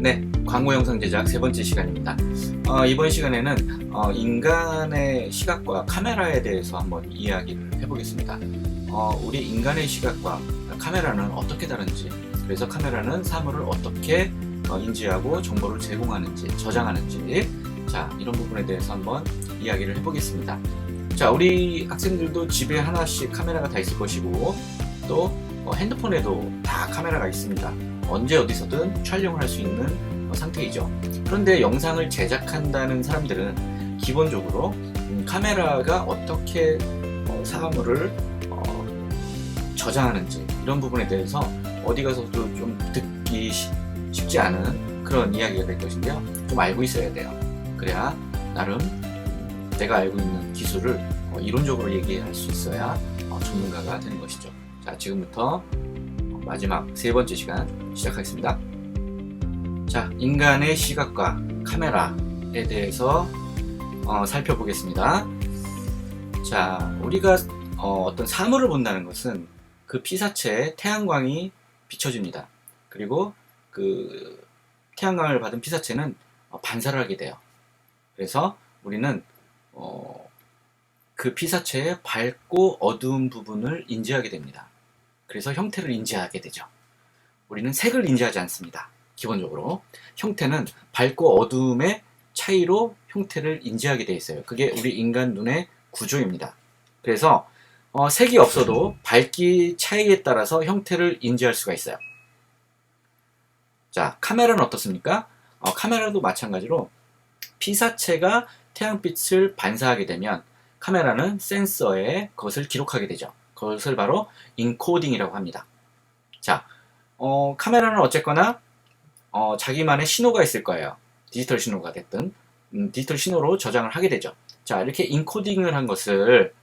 네, 광고 영상 제작 세 번째 시간입니다. 이번 시간에는 인간의 시각과 카메라에 대해서 한번 이야기를 해보겠습니다. 우리 인간의 시각과 카메라는 어떻게 다른지, 그래서 카메라는 사물을 어떻게 인지하고 정보를 제공하는지, 저장하는지, 자, 이런 부분에 대해서 한번 이야기를 해보겠습니다. 자, 우리 학생들도 집에 하나씩 카메라가 다 있을 것이고, 또 핸드폰에도 다 카메라가 있습니다. 언제 어디서든 촬영을 할 수 있는 상태이죠. 그런데 영상을 제작한다는 사람들은 기본적으로 카메라가 어떻게 사물을 저장하는지 이런 부분에 대해서 어디 가서도 좀 듣기 쉽지 않은 그런 이야기가 될 것인데요. 좀 알고 있어야 돼요. 그래야 나름 내가 알고 있는 기술을 이론적으로 얘기할 수 있어야 전문가가 되는 것이죠. 자, 지금부터 마지막 세 번째 시간 시작하겠습니다. 자, 인간의 시각과 카메라에 대해서 살펴보겠습니다. 자, 우리가 어떤 사물을 본다는 것은 그 피사체에 태양광이 비춰집니다. 그리고 그 태양광을 받은 피사체는 반사를 하게 돼요. 그래서 우리는 그 피사체의 밝고 어두운 부분을 인지하게 됩니다. 그래서 형태를 인지하게 되죠. 우리는 색을 인지하지 않습니다. 기본적으로 형태는 밝고 어두움의 차이로 형태를 인지하게 되어 있어요. 그게 우리 인간 눈의 구조입니다. 그래서 색이 없어도 밝기 차이에 따라서 형태를 인지할 수가 있어요. 자, 카메라는 어떻습니까? 카메라도 마찬가지로 피사체가 태양빛을 반사하게 되면 카메라는 센서에 그것을 기록하게 되죠. 그것을 바로 인코딩이라고 합니다. 자, 카메라는 어쨌거나 자기만의 신호가 있을 거예요. 디지털 신호가 됐든 디지털 신호로 저장을 하게 되죠. 자, 이렇게 인코딩을 한 것을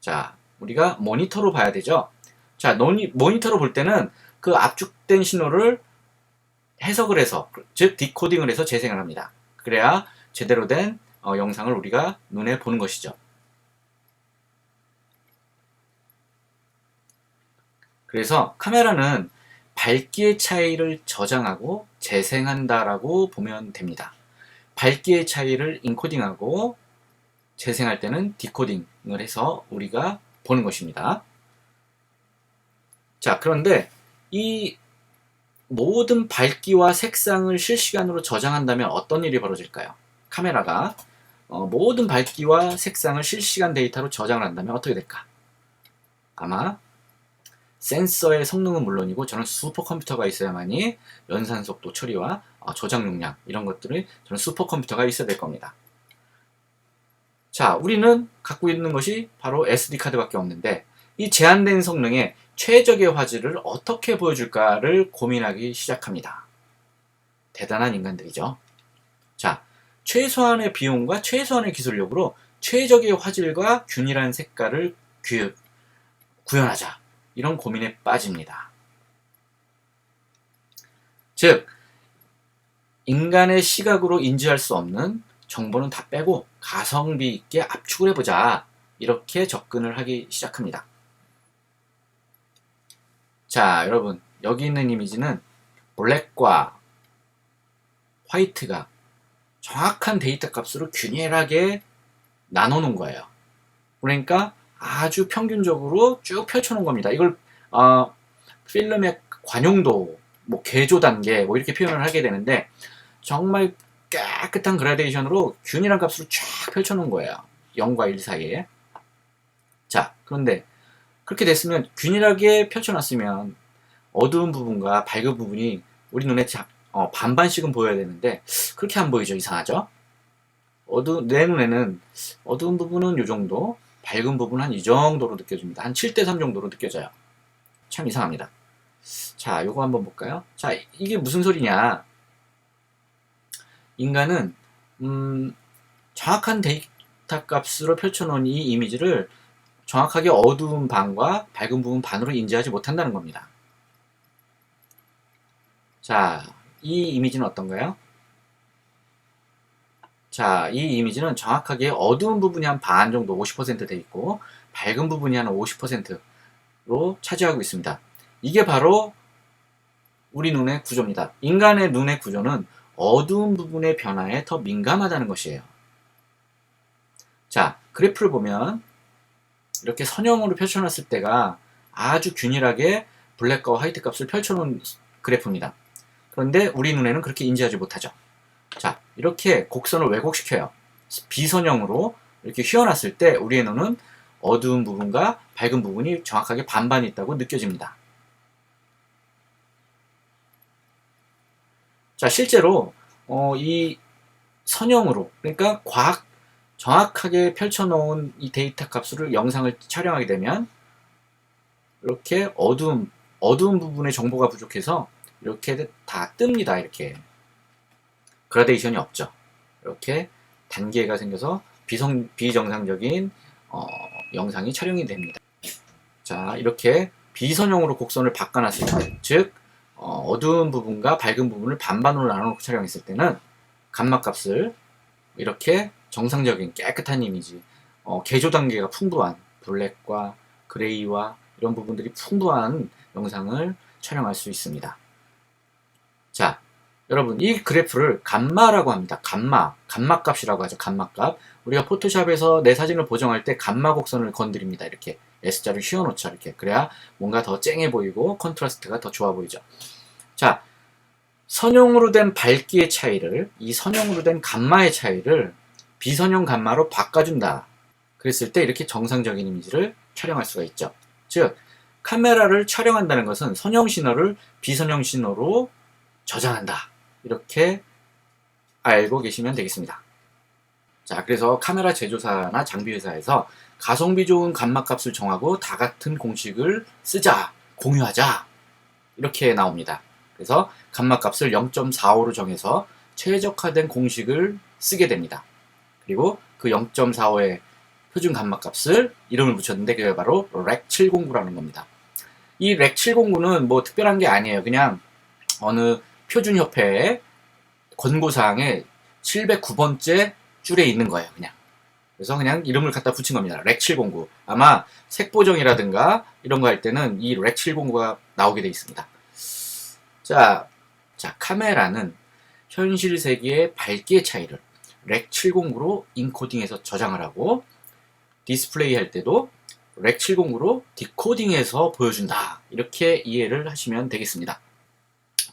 자, 우리가 모니터로 봐야 되죠. 자, 모니터로 볼 때는 그 압축된 신호를 해석을 해서, 즉 디코딩을 해서 재생을 합니다. 그래야 제대로 된 영상을 우리가 눈에 보는 것이죠. 그래서 카메라는 밝기의 차이를 저장하고 재생한다라고 보면 됩니다. 밝기의 차이를 인코딩하고 재생할 때는 디코딩을 해서 우리가 보는 것입니다. 자, 그런데 이 모든 밝기와 색상을 실시간으로 저장한다면 어떤 일이 벌어질까요? 카메라가 모든 밝기와 색상을 실시간 데이터로 저장을 한다면 어떻게 될까? 아마 센서의 성능은 물론이고 저는 슈퍼컴퓨터가 있어야만이 연산 속도 처리와 저장 용량 이런 것들을 저는 슈퍼컴퓨터가 있어야 될 겁니다. 자, 우리는 갖고 있는 것이 바로 SD 카드밖에 없는데 이 제한된 성능의 최적의 화질을 어떻게 보여줄까를 고민하기 시작합니다. 대단한 인간들이죠. 자, 최소한의 비용과 최소한의 기술력으로 최적의 화질과 균일한 색깔을 구현하자. 이런 고민에 빠집니다. 즉, 인간의 시각으로 인지할 수 없는 정보는 다 빼고 가성비 있게 압축을 해보자. 이렇게 접근을 하기 시작합니다. 자, 여러분, 여기 있는 이미지는 블랙과 화이트가 정확한 데이터 값으로 균일하게 나눠놓은 거예요. 그러니까 아주 평균적으로 쭉 펼쳐놓은 겁니다. 이걸 필름의 관용도, 개조 단계 이렇게 표현을 하게 되는데 정말 깨끗한 그라데이션으로 균일한 값으로 쫙 펼쳐놓은 거예요. 0과 1 사이에. 자, 그런데 그렇게 됐으면 균일하게 펼쳐놨으면 어두운 부분과 밝은 부분이 우리 눈에 반반씩은 보여야 되는데 그렇게 안 보이죠. 이상하죠? 내 눈에는 어두운 부분은 이 정도, 밝은 부분은 한 이 정도로 느껴집니다. 한 7:3 정도로 느껴져요. 참 이상합니다. 자, 요거 한번 볼까요? 자, 이게 무슨 소리냐? 인간은 정확한 데이터 값으로 펼쳐놓은 이 이미지를 정확하게 어두운 반과 밝은 부분 반으로 인지하지 못한다는 겁니다. 자, 이 이미지는 어떤가요? 자, 이 이미지는 정확하게 어두운 부분이 한 반 정도 50% 돼 있고 밝은 부분이 한 50%로 차지하고 있습니다. 이게 바로 우리 눈의 구조입니다. 인간의 눈의 구조는 어두운 부분의 변화에 더 민감하다는 것이에요. 자, 그래프를 보면 이렇게 선형으로 펼쳐놨을 때가 아주 균일하게 블랙과 화이트 값을 펼쳐놓은 그래프입니다. 그런데 우리 눈에는 그렇게 인지하지 못하죠. 자, 이렇게 곡선을 왜곡시켜요. 비선형으로 이렇게 휘어놨을 때 우리의 눈은 어두운 부분과 밝은 부분이 정확하게 반반이 있다고 느껴집니다. 자, 실제로 이 선형으로, 그러니까 정확하게 펼쳐놓은 이 데이터 값으로 영상을 촬영하게 되면 이렇게 어두운 부분의 정보가 부족해서 이렇게 다 뜹니다. 이렇게 그라데이션이 없죠. 이렇게 단계가 생겨서 비정상적인 영상이 촬영이 됩니다. 자, 이렇게 비선형으로 곡선을 바꿔놨을 때, 즉 어두운 부분과 밝은 부분을 반반으로 나눠놓고 촬영했을 때는 감마값을 이렇게 정상적인 깨끗한 이미지, 개조 단계가 풍부한 블랙과 그레이와 이런 부분들이 풍부한 영상을 촬영할 수 있습니다. 자, 여러분, 이 그래프를 감마라고 합니다. 감마값이라고 하죠. 감마값. 우리가 포토샵에서 내 사진을 보정할 때 감마 곡선을 건드립니다. 이렇게 S자를 휘어놓죠. 이렇게. 그래야 뭔가 더 쨍해 보이고 컨트라스트가 더 좋아 보이죠. 자, 선형으로 된 밝기의 차이를, 이 선형으로 된 감마의 차이를 비선형 감마로 바꿔준다. 그랬을 때 이렇게 정상적인 이미지를 촬영할 수가 있죠. 즉, 카메라를 촬영한다는 것은 선형 신호를 비선형 신호로 저장한다. 이렇게 알고 계시면 되겠습니다. 자, 그래서 카메라 제조사나 장비 회사에서 가성비 좋은 감마값을 정하고 다 같은 공식을 쓰자, 공유하자, 이렇게 나옵니다. 그래서 감마값을 0.45로 정해서 최적화된 공식을 쓰게 됩니다. 그리고 그 0.45의 표준 감마값을 이름을 붙였는데 그게 바로 REC709라는 겁니다. 이 REC709는 뭐 특별한 게 아니에요. 그냥 어느 표준협회의 권고사항에 709번째 줄에 있는 거예요. 그래서 그냥 이름을 갖다 붙인 겁니다. REC709. 아마 색보정이라든가 이런 거 할 때는 이 REC709가 나오게 돼 있습니다. 자, 카메라는 현실 세계의 밝기의 차이를 REC709로 인코딩해서 저장을 하고 디스플레이 할 때도 REC709로 디코딩해서 보여준다. 이렇게 이해를 하시면 되겠습니다.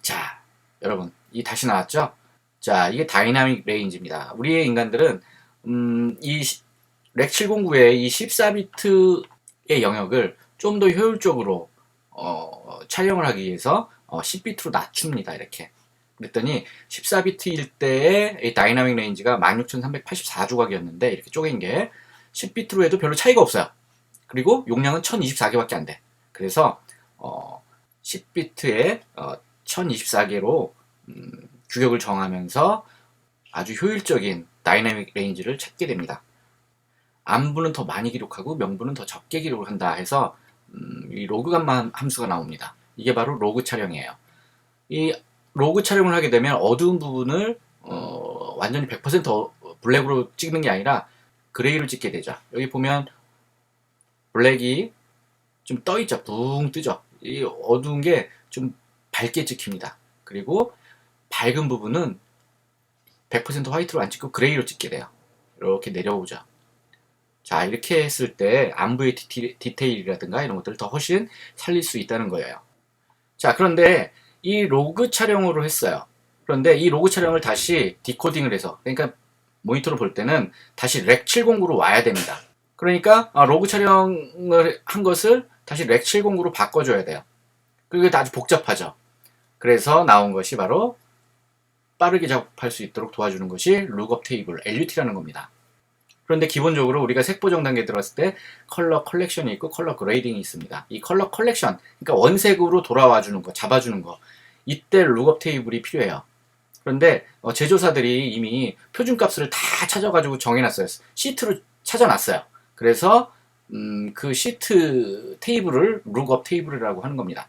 자, 여러분, 다시 나왔죠? 자, 이게 다이나믹 레인지입니다. 우리의 인간들은 이 REC709의 이 14비트의 영역을 좀 더 효율적으로 촬영을 하기 위해서 10비트로 낮춥니다. 이렇게. 그랬더니 14비트일 때의 다이나믹 레인지가 16,384조각이었는데 이렇게 쪼갠 게 10비트로 해도 별로 차이가 없어요. 그리고 용량은 1024개밖에 안 돼. 그래서 10비트에 1024개로 규격을 정하면서 아주 효율적인 다이나믹 레인지를 찾게 됩니다. 암부는 더 많이 기록하고 명부는 더 적게 기록을 한다 해서 이 로그 감마 함수가 나옵니다. 이게 바로 로그 촬영이에요. 이 로그 촬영을 하게 되면 어두운 부분을 완전히 100% 블랙으로 찍는 게 아니라 그레이로 찍게 되죠. 여기 보면 블랙이 좀 떠있죠. 붕 뜨죠. 이 어두운 게 좀 밝게 찍힙니다. 그리고 밝은 부분은 100% 화이트로 안 찍고 그레이로 찍게 돼요. 이렇게 내려오죠. 자, 이렇게 했을 때 안부의 디테일이라든가 이런 것들을 더 훨씬 살릴 수 있다는 거예요. 자, 그런데 이 로그 촬영으로 했어요. 그런데 이 로그 촬영을 다시 디코딩을 해서, 그러니까 모니터로 볼 때는 다시 REC709로 와야 됩니다. 그러니까 로그 촬영을 한 것을 다시 REC709로 바꿔줘야 돼요. 그게 아주 복잡하죠. 그래서 나온 것이 바로 빠르게 작업할 수 있도록 도와주는 것이 룩업 테이블, LUT라는 겁니다. 그런데 기본적으로 우리가 색보정 단계에 들어갔을 때 컬러 컬렉션이 있고 컬러 그레이딩이 있습니다. 이 컬러 컬렉션, 그러니까 원색으로 돌아와주는 거, 잡아주는 거, 이때 룩업 테이블이 필요해요. 그런데 제조사들이 이미 표준값을 다 찾아가지고 정해놨어요. 시트로 찾아놨어요. 그래서 그 시트 테이블을 룩업 테이블이라고 하는 겁니다.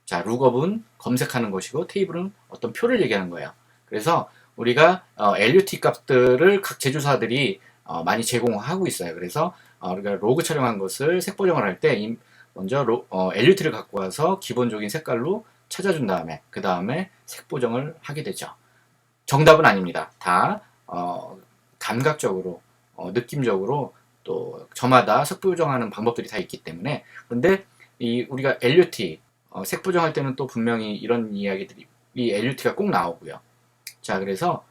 자, 룩업은 검색하는 것이고 테이블은 어떤 표를 얘기하는 거예요. 그래서 우리가 LUT 값들을 각 제조사들이 많이 제공하고 있어요. 그래서 우리가 로그 촬영한 것을 색보정을 할 때 먼저 LUT를 갖고 와서 기본적인 색깔로 찾아준 다음에 그 다음에 색 보정을 하게 되죠. 정답은 아닙니다. 다 감각적으로 느낌적으로 또 저마다 색 보정하는 방법들이 다 있기 때문에. 근데 우리가 LUT 색 보정할 때는 또 분명히 이런 이야기들이 이 LUT가 꼭 나오고요. 자, 그래서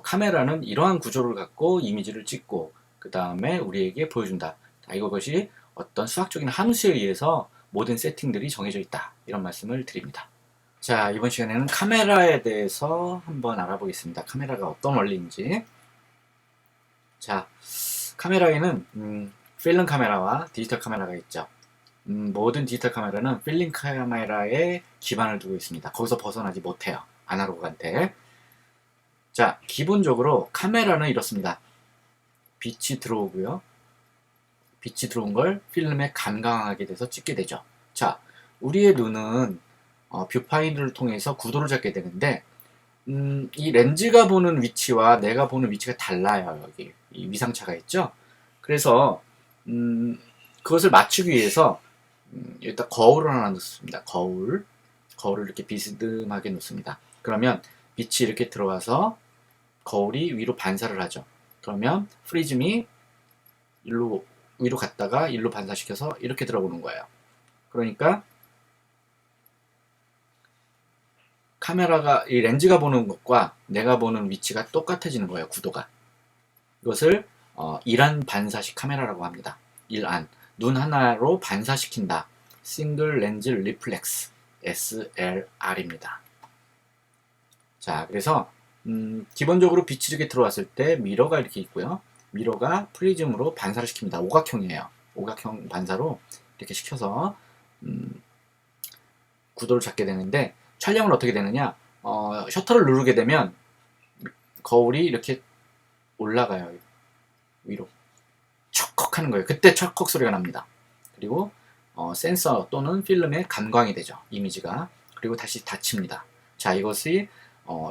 카메라는 이러한 구조를 갖고 이미지를 찍고 그 다음에 우리에게 보여준다. 자, 이것이 어떤 수학적인 함수에 의해서 모든 세팅들이 정해져 있다. 이런 말씀을 드립니다. 자, 이번 시간에는 카메라에 대해서 한번 알아보겠습니다. 카메라가 어떤 원리인지. 자, 카메라에는 필름 카메라와 디지털 카메라가 있죠. 모든 디지털 카메라는 필름 카메라에 기반을 두고 있습니다. 거기서 벗어나지 못해요. 아날로그한테. 자, 기본적으로 카메라는 이렇습니다. 빛이 들어오고요. 빛이 들어온 걸 필름에 감광하게 돼서 찍게 되죠. 자, 우리의 눈은 뷰파인더를 통해서 구도를 잡게 되는데 이 렌즈가 보는 위치와 내가 보는 위치가 달라요. 여기 이 위상차가 있죠. 그래서 그것을 맞추기 위해서 여기다 거울을 하나 놓습니다. 거울을 이렇게 비스듬하게 놓습니다. 그러면 빛이 이렇게 들어와서 거울이 위로 반사를 하죠. 그러면 프리즘이 위로 갔다가 일로 반사시켜서 이렇게 들어오는 거예요. 그러니까 카메라가 이 렌즈가 보는 것과 내가 보는 위치가 똑같아지는 거예요. 구도가. 이것을 일안 반사식 카메라라고 합니다. 일안. 눈 하나로 반사시킨다. 싱글 렌즈 리플렉스 SLR입니다. 자, 그래서 기본적으로 빛이 이렇게 들어왔을 때 미러가 이렇게 있고요. 미러가 프리즘으로 반사를 시킵니다. 오각형이에요. 오각형 반사로 이렇게 시켜서 구도를 잡게 되는데 촬영은 어떻게 되느냐? 셔터를 누르게 되면 거울이 이렇게 올라가요. 위로. 척컥 하는 거예요. 그때 척컥 소리가 납니다. 그리고 센서 또는 필름에 감광이 되죠. 이미지가. 그리고 다시 닫힙니다. 자, 이것이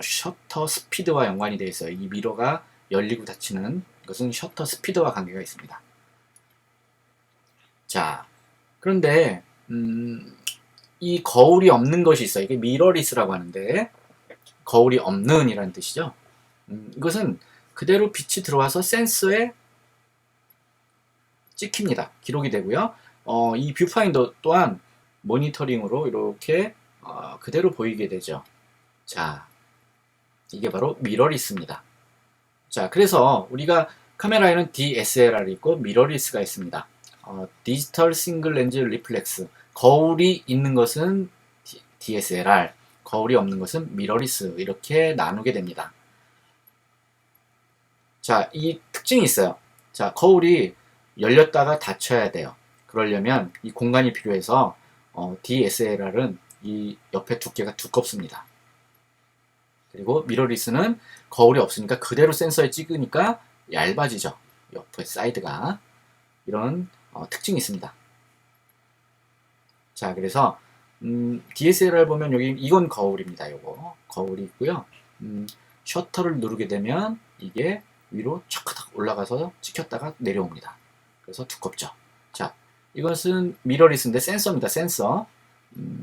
셔터 스피드와 연관이 되어 있어요. 이 미러가 열리고 닫히는 것은 셔터 스피드와 관계가 있습니다. 자, 그런데 이 거울이 없는 것이 있어요. 이게 미러리스라고 하는데 거울이 없는 이라는 뜻이죠. 이것은 그대로 빛이 들어와서 센서에 찍힙니다. 기록이 되고요. 이 뷰파인더 또한 모니터링으로 이렇게 그대로 보이게 되죠. 자, 이게 바로 미러리스입니다. 자, 그래서 우리가 카메라에는 DSLR이 있고 미러리스가 있습니다. 디지털 싱글 렌즈 리플렉스. 거울이 있는 것은 DSLR, 거울이 없는 것은 미러리스. 이렇게 나누게 됩니다. 자, 이 특징이 있어요. 자, 거울이 열렸다가 닫혀야 돼요. 그러려면 이 공간이 필요해서 DSLR은 이 옆에 두께가 두껍습니다. 그리고 미러리스는 거울이 없으니까 그대로 센서에 찍으니까 얇아지죠. 옆에 사이드가. 이런 특징이 있습니다. 자, 그래서 DSLR 보면 여기 이건 거울입니다. 요거 거울이 있고요. 셔터를 누르게 되면 이게 위로 촥 올라가서 찍혔다가 내려옵니다. 그래서 두껍죠. 자, 이것은 미러리스인데 센서입니다. 센서.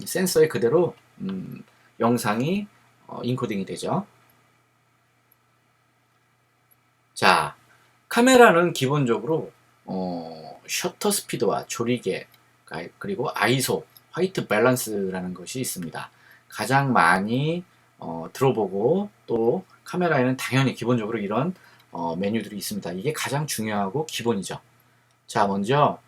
센서에 그대로 영상이 인코딩이 되죠. 자, 카메라는 기본적으로 셔터 스피드와 조리개 그리고 아이소, 화이트 밸런스라는 것이 있습니다. 가장 많이 들어보고 또 카메라에는 당연히 기본적으로 이런 메뉴들이 있습니다. 이게 가장 중요하고 기본이죠. 자, 먼저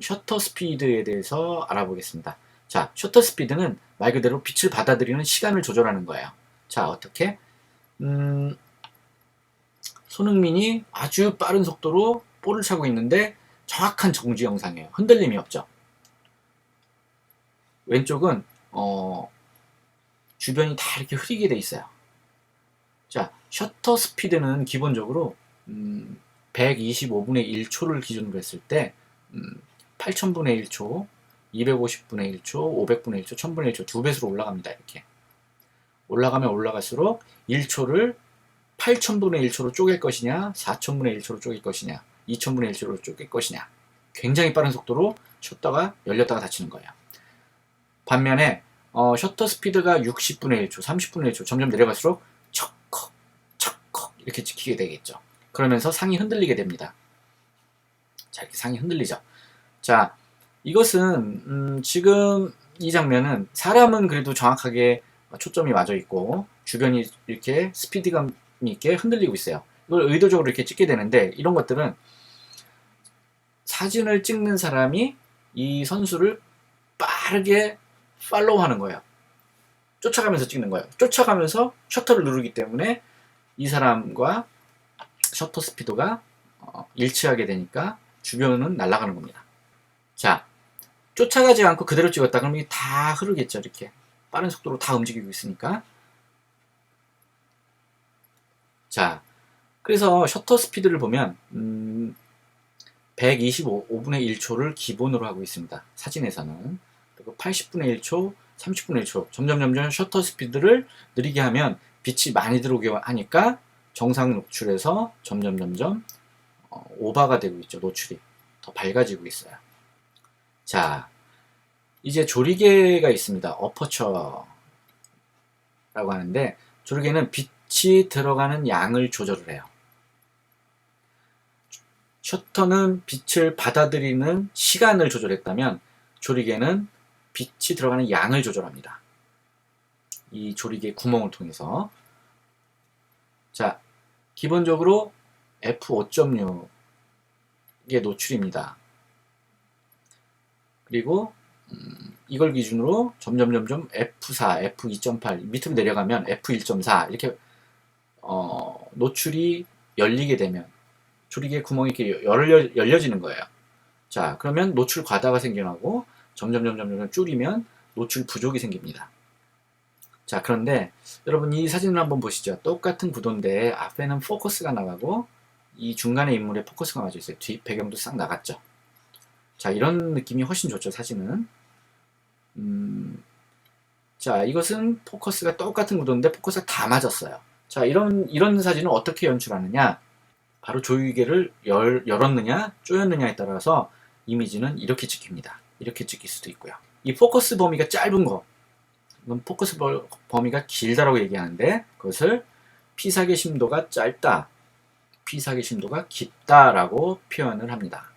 셔터 스피드에 대해서 알아보겠습니다. 자, 셔터 스피드는 말 그대로 빛을 받아들이는 시간을 조절하는 거예요. 자, 어떻게? 손흥민이 아주 빠른 속도로 볼을 차고 있는데 정확한 정지 영상이에요. 흔들림이 없죠. 왼쪽은 주변이 다 이렇게 흐리게 돼 있어요. 자, 셔터 스피드는 기본적으로 125분의 1초를 기준으로 했을 때 8000분의 1초, 250분의 1초, 500분의 1초, 1000분의 1초 두 배수로 올라갑니다. 이렇게 올라가면 올라갈수록 1초를 8000분의 1초로 쪼갤 것이냐, 4000분의 1초로 쪼갤 것이냐, 2000분의 1초로 쪼갤 것이냐. 굉장히 빠른 속도로 쳤다가 열렸다가 닫히는 거예요. 반면에 셔터 스피드가 60분의 1초, 30분의 1초 점점 내려갈수록 척컥, 척컥 이렇게 찍히게 되겠죠. 그러면서 상이 흔들리게 됩니다. 자, 이렇게 상이 흔들리죠. 자, 이것은 지금 이 장면은 사람은 그래도 정확하게 초점이 맞아 있고 주변이 이렇게 스피드감 있게 흔들리고 있어요. 이걸 의도적으로 이렇게 찍게 되는데 이런 것들은 사진을 찍는 사람이 이 선수를 빠르게 팔로우하는 거예요. 쫓아가면서 찍는 거예요. 쫓아가면서 셔터를 누르기 때문에 이 사람과 셔터 스피드가 일치하게 되니까 주변은 날아가는 겁니다. 자, 쫓아가지 않고 그대로 찍었다 그러면 이게 다 흐르겠죠. 이렇게 빠른 속도로 다 움직이고 있으니까. 자, 그래서 셔터 스피드를 보면 125분의 1초를 기본으로 하고 있습니다. 사진에서는. 그리고 80분의 1초, 30분의 1초 점점 셔터 스피드를 느리게 하면 빛이 많이 들어오게 하니까 정상 노출에서 점점 오버가 되고 있죠. 노출이 더 밝아지고 있어요. 자, 이제 조리개가 있습니다. 어퍼처라고 하는데 조리개는 빛이 들어가는 양을 조절을 해요. 셔터는 빛을 받아들이는 시간을 조절했다면 조리개는 빛이 들어가는 양을 조절합니다. 이 조리개 구멍을 통해서. 자, 기본적으로 f5.6의 노출입니다. 그리고 이걸 기준으로 점점 f4, f2.8 밑으로 내려가면 f1.4 이렇게 노출이 열리게 되면 조리개 구멍이 이렇게 열려지는 거예요. 자, 그러면 노출 과다가 생겨나고 점점 줄이면 노출 부족이 생깁니다. 자, 그런데 여러분 이 사진을 한번 보시죠. 똑같은 구도인데 앞에는 포커스가 나가고 이 중간에 인물에 포커스가 맞아 있어요. 뒷 배경도 싹 나갔죠. 자, 이런 느낌이 훨씬 좋죠, 사진은. 자, 이것은 포커스가 똑같은 구도인데 포커스가 다 맞았어요. 자, 이런 사진을 어떻게 연출하느냐? 바로 조이개를 열었느냐, 쪼였느냐에 따라서 이미지는 이렇게 찍힙니다. 이렇게 찍힐 수도 있고요. 이 포커스 범위가 짧은 거, 이건 포커스 범위가 길다라고 얘기하는데 그것을 피사계 심도가 짧다, 피사계 심도가 깊다라고 표현을 합니다.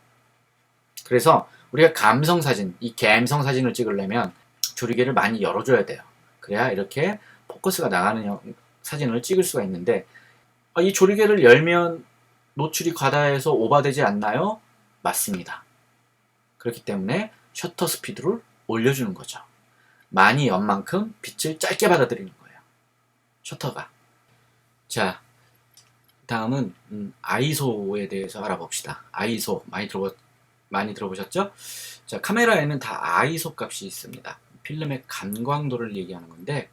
그래서 우리가 감성 사진, 이 갬성 사진을 찍으려면 조리개를 많이 열어줘야 돼요. 그래야 이렇게 포커스가 나가는 사진을 찍을 수가 있는데 이 조리개를 열면 노출이 과다해서 오버되지 않나요? 맞습니다. 그렇기 때문에 셔터 스피드를 올려주는 거죠. 많이 연 만큼 빛을 짧게 받아들이는 거예요. 셔터가. 자, 다음은 아이소에 대해서 알아봅시다. 아이소 많이 들어보셨죠? 자, 카메라에는 다 아이소 값이 있습니다. 필름의 간광도를 얘기하는 건데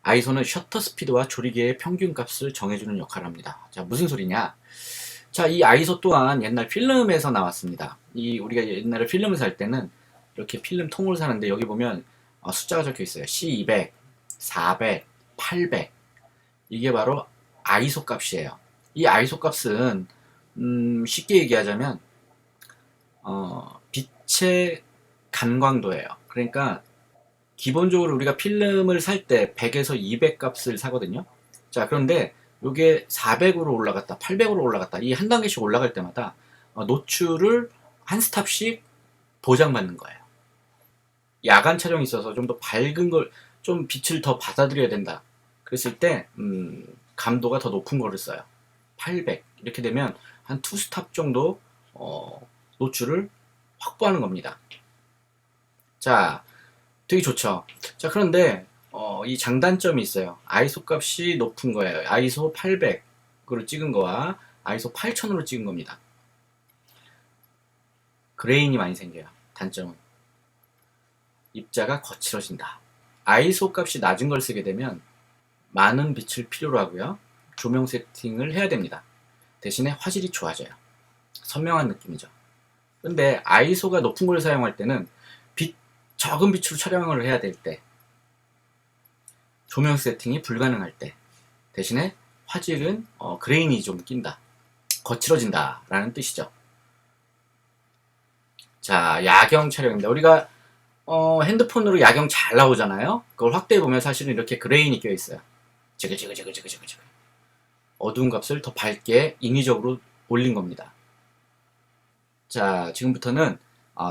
아이소는 셔터 스피드와 조리개의 평균 값을 정해주는 역할을 합니다. 자, 무슨 소리냐? 자, 이 아이소 또한 옛날 필름에서 나왔습니다. 우리가 옛날에 필름을 살 때는 이렇게 필름 통을 사는데 여기 보면 숫자가 적혀 있어요. C200, 400, 800. 이게 바로 아이소 값이에요. 이 아이소 값은 쉽게 얘기하자면 빛의 간광도예요. 그러니까 기본적으로 우리가 필름을 살 때 100에서 200 값을 사거든요. 자, 그런데 이게 400으로 올라갔다, 800으로 올라갔다, 이 한 단계씩 올라갈 때마다 노출을 한 스탑씩 보장받는 거예요. 야간 촬영이 있어서 좀 더 밝은 걸, 좀 빛을 더 받아들여야 된다. 그랬을 때 감도가 더 높은 거를 써요. 800 이렇게 되면 한 2스탑 정도 노출을 확보하는 겁니다. 자, 되게 좋죠. 자, 그런데 이 장단점이 있어요. 아이소 값이 높은 거예요. 아이소 800으로 찍은 거와 아이소 8000으로 찍은 겁니다. 그레인이 많이 생겨요. 단점은 입자가 거칠어진다. 아이소 값이 낮은 걸 쓰게 되면 많은 빛을 필요로 하고요. 조명 세팅을 해야 됩니다. 대신에 화질이 좋아져요. 선명한 느낌이죠. 근데 아이소가 높은 걸 사용할 때는 적은 빛으로 촬영을 해야 될 때, 조명 세팅이 불가능할 때, 대신에 화질은 그레인이 좀 낀다, 거칠어진다 라는 뜻이죠. 자, 야경 촬영입니다. 우리가 핸드폰으로 야경 잘 나오잖아요. 그걸 확대해 보면 사실은 이렇게 그레인이 껴 있어요. 지글지글지글지글지글. 어두운 값을 더 밝게 인위적으로 올린 겁니다. 자, 지금부터는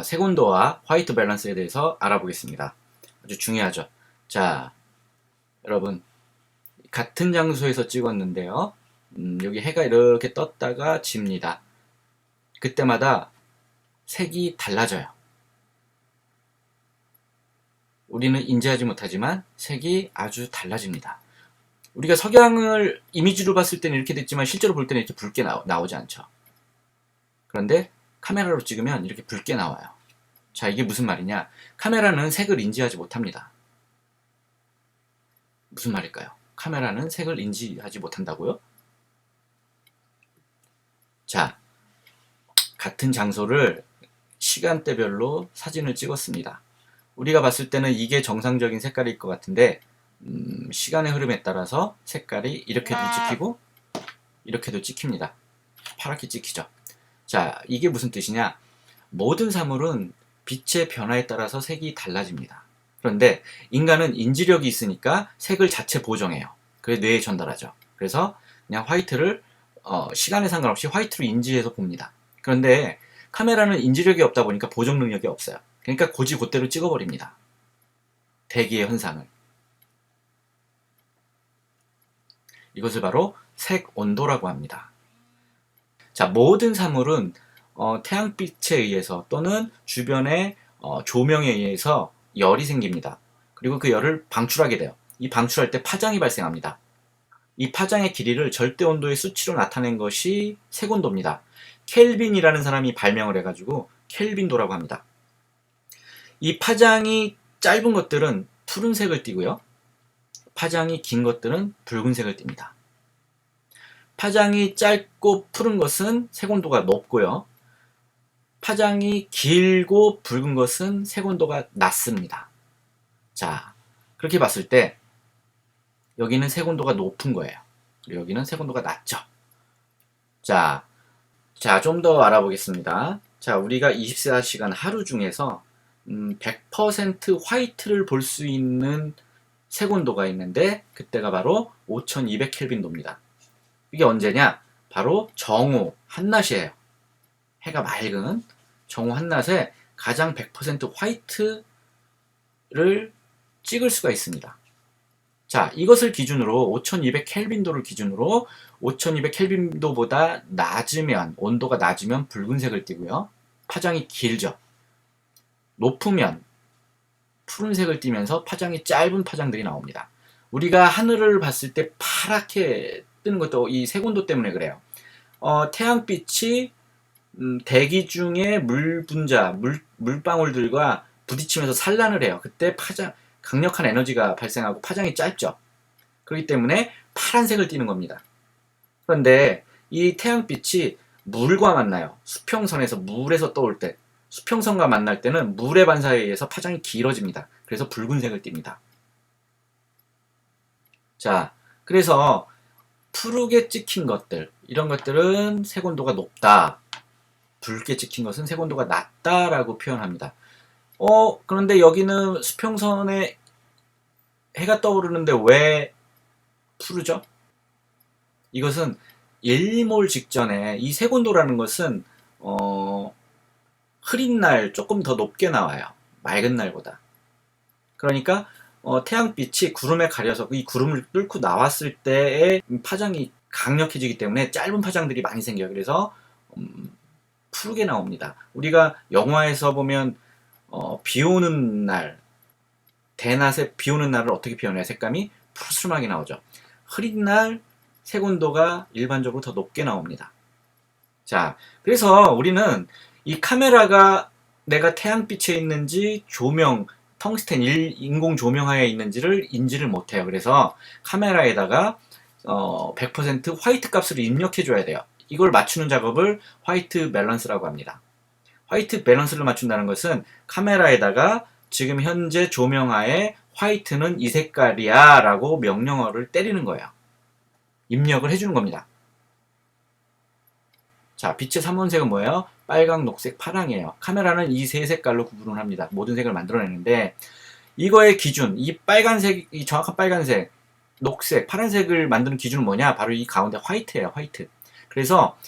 색온도와 화이트 밸런스에 대해서 알아보겠습니다. 아주 중요하죠. 자, 여러분 같은 장소에서 찍었는데요. 여기 해가 이렇게 떴다가 집니다. 그때마다 색이 달라져요. 우리는 인지하지 못하지만 색이 아주 달라집니다. 우리가 석양을 이미지로 봤을 때는 이렇게 됐지만 실제로 볼 때는 이렇게 붉게 나오지 않죠. 그런데 카메라로 찍으면 이렇게 붉게 나와요. 자, 이게 무슨 말이냐? 카메라는 색을 인지하지 못합니다. 무슨 말일까요? 카메라는 색을 인지하지 못한다고요? 자, 같은 장소를 시간대별로 사진을 찍었습니다. 우리가 봤을 때는 이게 정상적인 색깔일 것 같은데 시간의 흐름에 따라서 색깔이 이렇게도 찍히고 이렇게도 찍힙니다. 파랗게 찍히죠. 자, 이게 무슨 뜻이냐? 모든 사물은 빛의 변화에 따라서 색이 달라집니다. 그런데 인간은 인지력이 있으니까 색을 자체 보정해요. 그래서 뇌에 전달하죠. 그래서 그냥 화이트를 시간에 상관없이 화이트로 인지해서 봅니다. 그런데 카메라는 인지력이 없다 보니까 보정 능력이 없어요. 그러니까 곧이곧대로 찍어버립니다. 대기의 현상을. 이것을 바로 색 온도라고 합니다. 자, 모든 사물은 태양빛에 의해서 또는 주변의 조명에 의해서 열이 생깁니다. 그리고 그 열을 방출하게 돼요. 이 방출할 때 파장이 발생합니다. 이 파장의 길이를 절대 온도의 수치로 나타낸 것이 색온도입니다. 켈빈이라는 사람이 발명을 해가지고 켈빈도라고 합니다. 이 파장이 짧은 것들은 푸른색을 띠고요. 파장이 긴 것들은 붉은색을 띱니다. 파장이 짧고 푸른 것은 색온도가 높고요. 파장이 길고 붉은 것은 색온도가 낮습니다. 자, 그렇게 봤을 때 여기는 색온도가 높은 거예요. 그리고 여기는 색온도가 낮죠. 자, 좀 더 알아보겠습니다. 자, 우리가 24시간 하루 중에서 100% 화이트를 볼 수 있는 색온도가 있는데 그때가 바로 5200켈빈도입니다. 이게 언제냐? 바로 정오 한낮이에요. 해가 맑은 정오 한낮에 가장 100% 화이트를 찍을 수가 있습니다. 자, 이것을 기준으로 5200켈빈도를 기준으로 5200켈빈도보다 낮으면, 온도가 낮으면 붉은색을 띠고요. 파장이 길죠. 높으면 푸른색을 띠면서 파장이 짧은 파장들이 나옵니다. 우리가 하늘을 봤을 때 파랗게 뜨는 것도 이 색온도 때문에 그래요. 태양빛이 대기 중에 물 분자, 물방울들과 부딪히면서 산란을 해요. 그때 강력한 에너지가 발생하고 파장이 짧죠. 그렇기 때문에 파란색을 띠는 겁니다. 그런데 이 태양빛이 물과 만나요. 수평선에서 물에서 떠올 때, 수평선과 만날 때는 물의 반사에 의해서 파장이 길어집니다. 그래서 붉은색을 띱니다. 자, 그래서 푸르게 찍힌 것들, 이런 것들은 색온도가 높다. 붉게 찍힌 것은 색온도가 낮다라고 표현합니다. 그런데 여기는 수평선에 해가 떠오르는데 왜 푸르죠? 이것은 일몰 직전에 이 색온도라는 것은 흐린 날 조금 더 높게 나와요. 맑은 날보다. 그러니까 태양빛이 구름에 가려서 이 구름을 뚫고 나왔을 때의 파장이 강력해지기 때문에 짧은 파장들이 많이 생겨요. 그래서 푸르게 나옵니다. 우리가 영화에서 보면 비 오는 날, 대낮에 비 오는 날을 어떻게 표현해요? 색감이 푸르스름하게 나오죠. 흐린 날 색온도가 일반적으로 더 높게 나옵니다. 자, 그래서 우리는 이 카메라가 내가 태양빛에 있는지 조명, 텅스텐 인공 조명하에 있는지를 인지를 못해요. 그래서 카메라에다가 100% 화이트 값을 입력해 줘야 돼요. 이걸 맞추는 작업을 화이트 밸런스라고 합니다. 화이트 밸런스를 맞춘다는 것은 카메라에다가 지금 현재 조명하에 화이트는 이 색깔이야 라고 명령어를 때리는 거예요. 입력을 해주는 겁니다. 자, 빛의 삼원색은 뭐예요? 빨강, 녹색, 파랑이에요. 카메라는 이 세 색깔로 구분을 합니다. 모든 색을 만들어내는데 이거의 기준, 이 빨간색, 이 정확한 빨간색, 녹색, 파란색을 만드는 기준은 뭐냐? 바로 이 가운데 화이트예요. 화이트. 그래서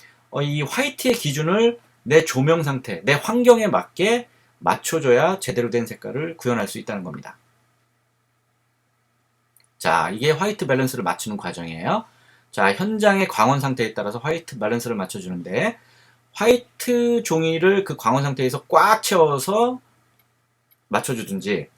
이 화이트의 기준을 내 조명 상태, 내 환경에 맞게 맞춰줘야 제대로 된 색깔을 구현할 수 있다는 겁니다. 자, 이게 화이트 밸런스를 맞추는 과정이에요. 자, 현장의 광원 상태에 따라서 화이트 밸런스를 맞춰주는데 화이트 종이를 그 광원 상태에서 꽉 채워서 맞춰주든지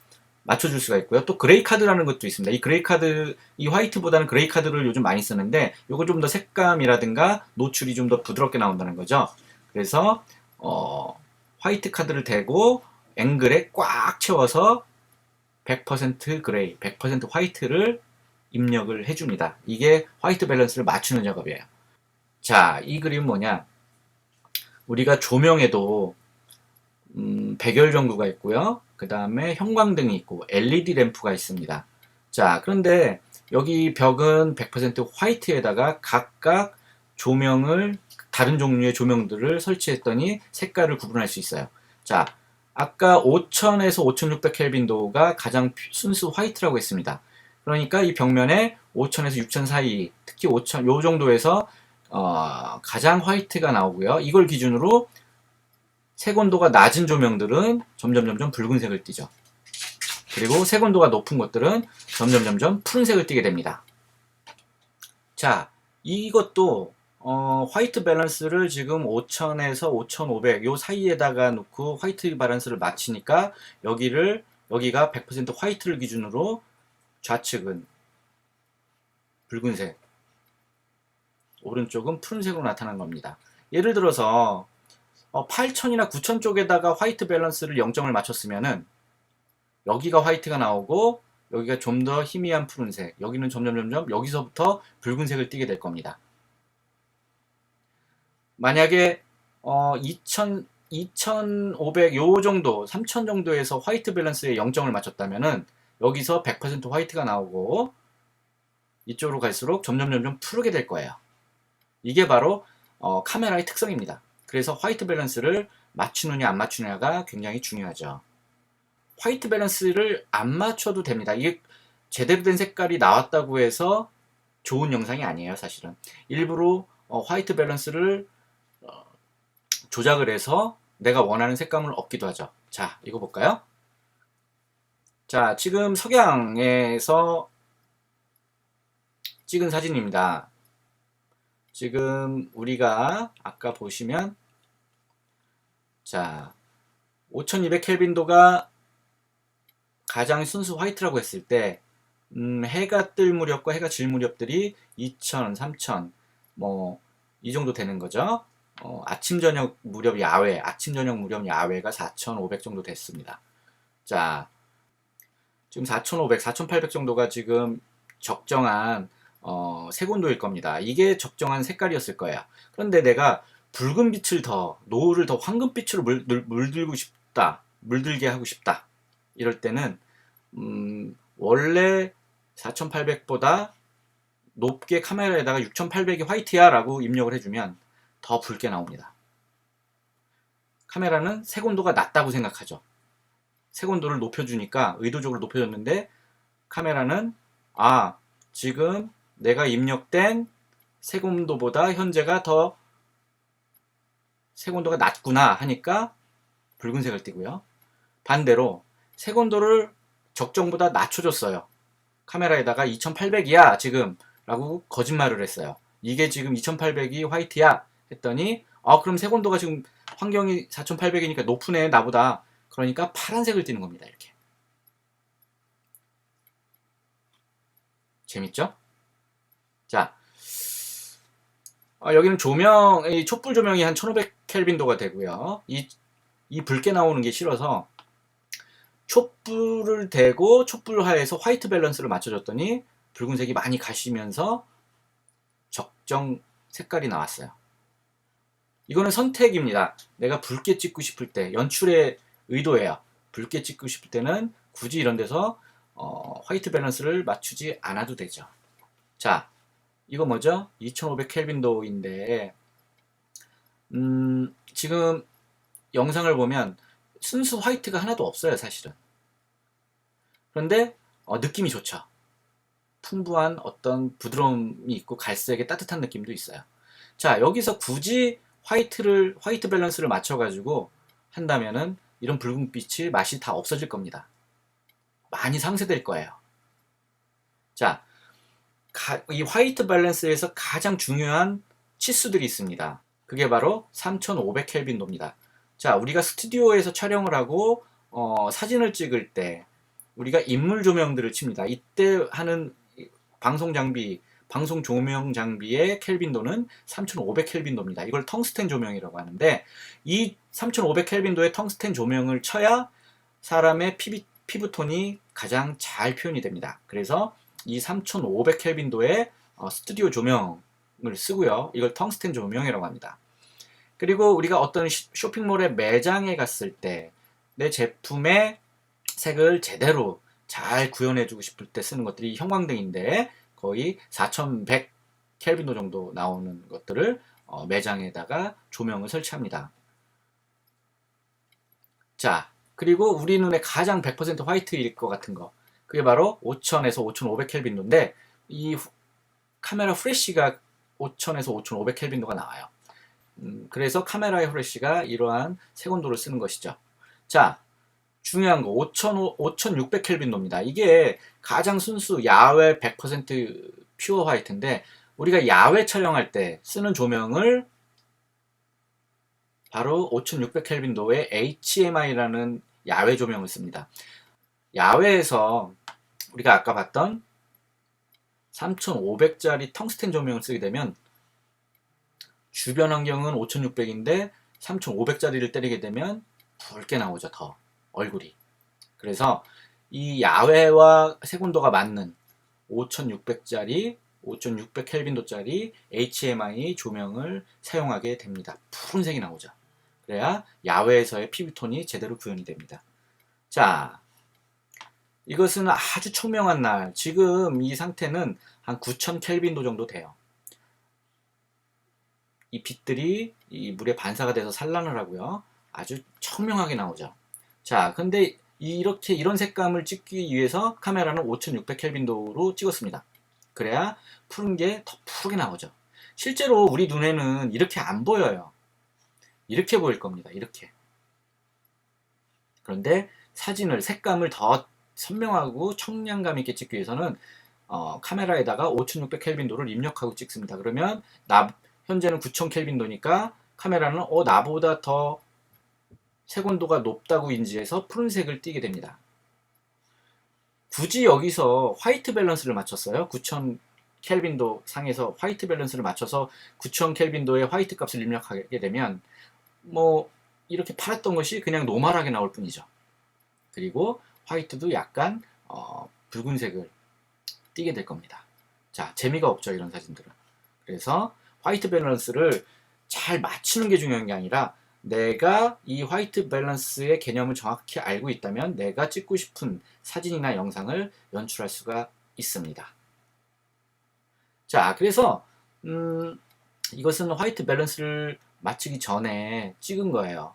맞춰줄 수가 있고요. 또 그레이 카드라는 것도 있습니다. 이 그레이 카드, 이 화이트보다는 그레이 카드를 요즘 많이 쓰는데 요거 좀 더 색감이라든가 노출이 좀 더 부드럽게 나온다는 거죠. 그래서 화이트 카드를 대고 앵글에 꽉 채워서 100% 그레이, 100% 화이트를 입력을 해줍니다. 이게 화이트 밸런스를 맞추는 작업이에요. 자, 이 그림은 뭐냐? 우리가 조명에도 백열 전구가 있고요. 그 다음에 형광등이 있고 LED 램프가 있습니다. 자, 그런데 여기 벽은 100% 화이트에다가 각각 조명을 다른 종류의 조명들을 설치했더니 색깔을 구분할 수 있어요. 자, 아까 5000에서 5600 켈빈도가 가장 순수 화이트라고 했습니다. 그러니까 이 벽면에 5000에서 6000 사이, 특히 5000 요 정도에서 가장 화이트가 나오고요. 이걸 기준으로 색온도가 낮은 조명들은 점점 붉은색을 띠죠. 그리고 색온도가 높은 것들은 점점 푸른색을 띠게 됩니다. 자, 이것도 화이트 밸런스를 지금 5000에서 5500 요 사이에다가 놓고 화이트 밸런스를 맞추니까 여기가 100% 화이트를 기준으로 좌측은 붉은색, 오른쪽은 푸른색으로 나타난 겁니다. 예를 들어서 8000이나 9000 쪽에다가 화이트 밸런스를 0점을 맞췄으면은 여기가 화이트가 나오고 여기가 좀 더 희미한 푸른색, 여기는 점점 여기서부터 붉은색을 띠게 될 겁니다. 만약에 2500 요 정도, 3000 정도에서 화이트 밸런스에 0점을 맞췄다면은 여기서 100% 화이트가 나오고 이쪽으로 갈수록 점점 푸르게 될 거예요. 이게 바로 카메라의 특성입니다. 그래서 화이트 밸런스를 맞추느냐 안 맞추느냐가 굉장히 중요하죠. 화이트 밸런스를 안 맞춰도 됩니다. 이게 제대로 된 색깔이 나왔다고 해서 좋은 영상이 아니에요, 사실은. 일부러 화이트 밸런스를 조작을 해서 내가 원하는 색감을 얻기도 하죠. 자, 이거 볼까요? 자, 지금 석양에서 찍은 사진입니다. 지금 우리가 아까 보시면 자, 5200 켈빈도가 가장 순수 화이트라고 했을 때 해가 뜰 무렵과 해가 질 무렵들이 2000, 3000 뭐 이 정도 되는 거죠. 아침 저녁 무렵 야외, 아침 저녁 무렵 야외가 4500 정도 됐습니다. 자, 지금 4500, 4800 정도가 지금 적정한 색온도일 겁니다. 이게 적정한 색깔이었을 거예요. 그런데 내가 붉은 빛을 노을을 더 황금빛으로 물들고 싶다, 물들게 하고 싶다. 이럴 때는 원래 4800보다 높게 카메라에다가 6800이 화이트야 라고 입력을 해주면 더 붉게 나옵니다. 카메라는 색온도가 낮다고 생각하죠. 색온도를 높여주니까 의도적으로 높여줬는데 카메라는 지금 내가 입력된 색온도보다 현재가 더 색온도가 낮구나 하니까 붉은색을 띠고요. 반대로 색온도를 적정보다 낮춰줬어요. 카메라에다가 2800이야 지금 라고 거짓말을 했어요. 이게 지금 2800이 화이트야 했더니 그럼 색온도가 지금 환경이 4800이니까 높으네 나보다. 그러니까 파란색을 띠는 겁니다. 이렇게. 재밌죠? 자, 여기는 조명의 촛불 조명이 한 1500 켈빈도가 되고요. 이 붉게 나오는 게 싫어서 촛불을 대고 촛불하에서 화이트 밸런스를 맞춰줬더니 붉은색이 많이 가시면서 적정 색깔이 나왔어요. 이거는 선택입니다. 내가 붉게 찍고 싶을 때 연출의 의도예요. 붉게 찍고 싶을 때는 굳이 이런 데서 화이트 밸런스를 맞추지 않아도 되죠. 자, 이거 뭐죠? 2500 켈빈도인데 지금 영상을 보면 순수 화이트가 하나도 없어요, 사실은. 그런데 느낌이 좋죠. 풍부한 어떤 부드러움이 있고 갈색의 따뜻한 느낌도 있어요. 자, 여기서 굳이 화이트 밸런스를 맞춰가지고 한다면은 이런 붉은빛이 맛이 다 없어질 겁니다. 많이 상쇄될 거예요. 자, 이 화이트 밸런스에서 가장 중요한 치수들이 있습니다. 그게 바로 3500켈빈도입니다. 자, 우리가 스튜디오에서 촬영을 하고 사진을 찍을 때 우리가 인물 조명들을 칩니다. 이때 하는 방송 조명 장비의 켈빈도는 3500켈빈도입니다. 이걸 텅스텐 조명이라고 하는데, 이 3500켈빈도의 텅스텐 조명을 쳐야 사람의 피부톤이 가장 잘 표현이 됩니다. 그래서 이 3500켈빈도의 스튜디오 조명을 쓰고요. 이걸 텅스텐 조명이라고 합니다. 그리고 우리가 어떤 쇼핑몰의 매장에 갔을 때 내 제품의 색을 제대로 잘 구현해주고 싶을 때 쓰는 것들이 형광등인데, 거의 4100 켈빈도 정도 나오는 것들을 매장에다가 조명을 설치합니다. 자, 그리고 우리 눈에 가장 100% 화이트일 것 같은 거, 그게 바로 5000에서 5500 켈빈도인데, 이 카메라 프레쉬가 5000에서 5500 켈빈도가 나와요. 그래서 카메라의 프레쉬가 이러한 색온도를 쓰는 것이죠. 자, 중요한 거 5600 켈빈도입니다. 이게 가장 순수 야외 100% 퓨어 화이트인데, 우리가 야외 촬영할 때 쓰는 조명을 바로 5600 켈빈도의 HMI라는 야외 조명을 씁니다. 야외에서 우리가 아까 봤던 3500짜리 텅스텐 조명을 쓰게 되면 주변 환경은 5600인데 3500짜리를 때리게 되면 붉게 나오죠, 더 얼굴이. 그래서 이 야외와 색온도가 맞는 5600짜리 5600 켈빈도짜리 HMI 조명을 사용하게 됩니다. 푸른색이 나오죠. 그래야 야외에서의 피부톤이 제대로 구현이 됩니다. 자, 이것은 아주 청명한 날, 지금 이 상태는 한 9000 켈빈도 정도 돼요. 이 빛들이 이 물에 반사가 돼서 산란을 하고요. 아주 청명하게 나오죠. 자, 근데 이런 색감을 찍기 위해서 카메라는 5600 켈빈도로 찍었습니다. 그래야 푸른 게 더 푸르게 나오죠. 실제로 우리 눈에는 이렇게 안 보여요. 이렇게 보일 겁니다. 이렇게. 그런데 사진을, 색감을 더 선명하고 청량감 있게 찍기 위해서는 카메라에다가 5600 켈빈도를 입력하고 찍습니다. 그러면 현재는 9000 켈빈도니까 카메라는 나보다 더 색온도가 높다고 인지해서 푸른색을 띠게 됩니다. 굳이 여기서 화이트 밸런스를 맞췄어요. 9000 켈빈도 상에서 화이트 밸런스를 맞춰서 9000 켈빈도의 화이트 값을 입력하게 되면 이렇게 파랬던 것이 그냥 노멀하게 나올 뿐이죠. 그리고 화이트도 약간 붉은색을 띠게 될 겁니다. 자, 재미가 없죠, 이런 사진들은. 그래서 화이트 밸런스를 잘 맞추는 게 중요한 게 아니라, 내가 이 화이트 밸런스의 개념을 정확히 알고 있다면 내가 찍고 싶은 사진이나 영상을 연출할 수가 있습니다. 자, 그래서 이것은 화이트 밸런스를 맞추기 전에 찍은 거예요.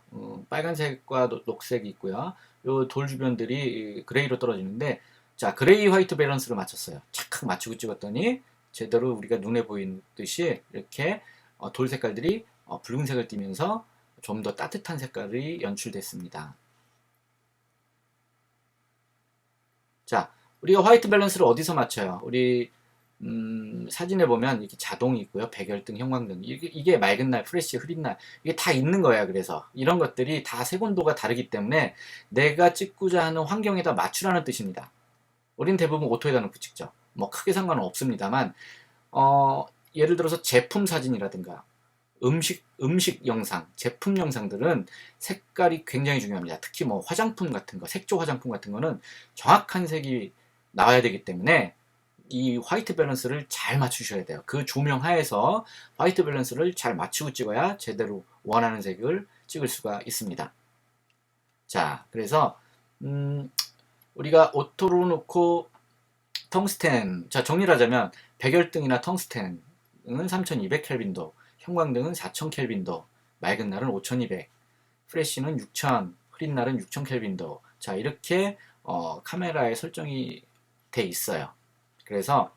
빨간색과 녹색이 있고요. 요 돌 주변들이 그레이로 떨어지는데, 자, 그레이 화이트 밸런스를 맞췄어요. 착각 맞추고 찍었더니 제대로 우리가 눈에 보이듯이 이렇게 돌 색깔들이 붉은색을 띠면서 좀 더 따뜻한 색깔이 연출됐습니다. 자, 우리가 화이트 밸런스를 어디서 맞춰요? 우리 사진에 보면 이렇게 자동이 있고요. 백열등, 형광등, 이게 맑은 날, 프레쉬, 흐린 날, 이게 다 있는 거야. 그래서 이런 것들이 다 색온도가 다르기 때문에 내가 찍고자 하는 환경에다 맞추라는 뜻입니다. 우린 대부분 오토에다 놓고 찍죠. 크게 상관은 없습니다만, 예를 들어서 제품 사진이라든가 음식 영상, 제품 영상들은 색깔이 굉장히 중요합니다. 특히 화장품 같은 거, 색조 화장품 같은 거는 정확한 색이 나와야 되기 때문에 이 화이트 밸런스를 잘 맞추셔야 돼요. 그 조명 하에서 화이트 밸런스를 잘 맞추고 찍어야 제대로 원하는 색을 찍을 수가 있습니다. 자, 그래서 우리가 오토로 놓고 텅스텐, 자, 정리를 하자면 백열등이나 텅스텐은 3200 켈빈도, 형광등은 4000 켈빈도, 맑은 날은 5200. 프레쉬는 6000, 흐린 날은 6000 켈빈도. 자, 이렇게 카메라에 설정이 돼 있어요. 그래서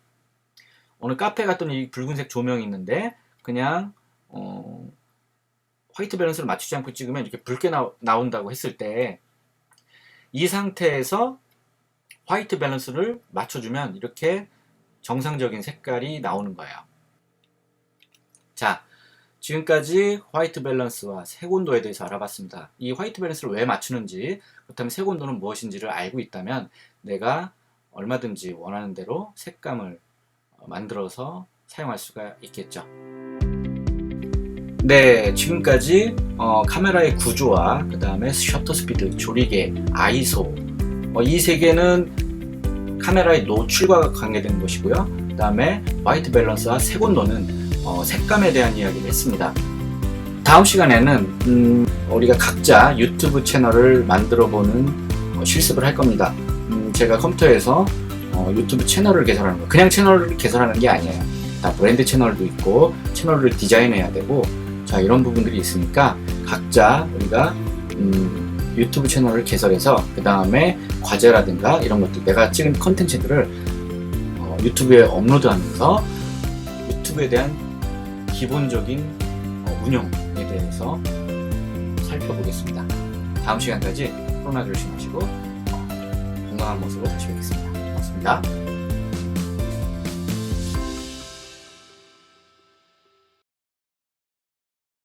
어느 카페 갔더니 이 붉은색 조명이 있는데 그냥 화이트 밸런스를 맞추지 않고 찍으면 이렇게 붉게 나온다고 했을 때 이 상태에서 화이트 밸런스를 맞춰주면 이렇게 정상적인 색깔이 나오는 거예요. 자, 지금까지 화이트 밸런스와 색온도에 대해서 알아봤습니다. 이 화이트 밸런스를 왜 맞추는지, 그렇다면 색온도는 무엇인지를 알고 있다면 내가 얼마든지 원하는 대로 색감을 만들어서 사용할 수가 있겠죠. 네, 지금까지 카메라의 구조와 그 다음에 셔터 스피드, 조리개, 아이소 이 세 개는 카메라의 노출과 관계된 것이고요. 그 다음에 화이트 밸런스와 색온도는 색감에 대한 이야기를 했습니다. 다음 시간에는 우리가 각자 유튜브 채널을 만들어보는 실습을 할 겁니다. 제가 컴퓨터에서 유튜브 채널을 개설하는 거, 그냥 채널을 개설하는 게 아니에요. 다 브랜드 채널도 있고 채널을 디자인해야 되고, 자, 이런 부분들이 있으니까 각자 우리가 유튜브 채널을 개설해서 그 다음에 과제라든가 이런 것들, 내가 찍은 컨텐츠들을 유튜브에 업로드하면서 유튜브에 대한 기본적인 운영에 대해서 살펴보겠습니다. 다음 시간까지 코로나 조심하시고 건강한 모습으로 다시 뵙겠습니다. 고맙습니다.